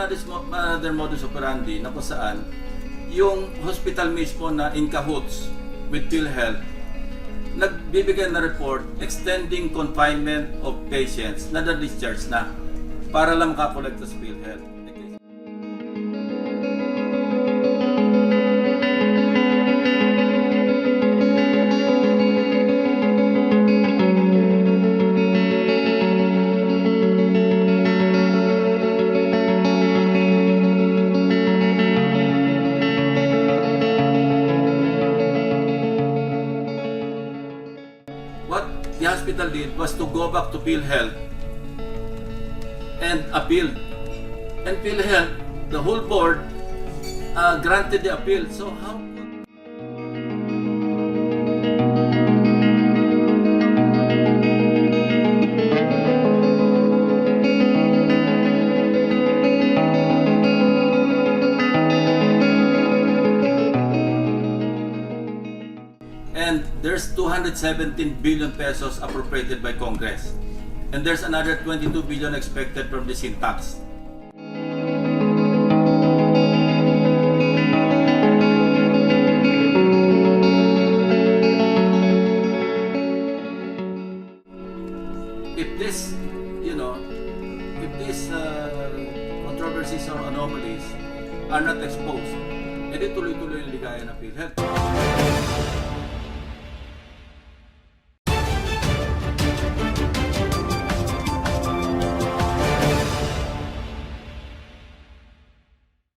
another modus operandi na kung saan yung hospital mismo na in cahoots with PhilHealth nagbibigay na report extending confinement of patients na na-discharge na para lang makakolekta sa PhilHealth. What the hospital did was to go back to PhilHealth and appeal. And PhilHealth, the whole board, granted the appeal. So how could... And there's 217 billion pesos appropriated by Congress. And there's another 22 billion expected from the sin tax. If this, if these controversies or anomalies are not exposed, edi tuloy-tuloy yung ligaya ng PhilHealth.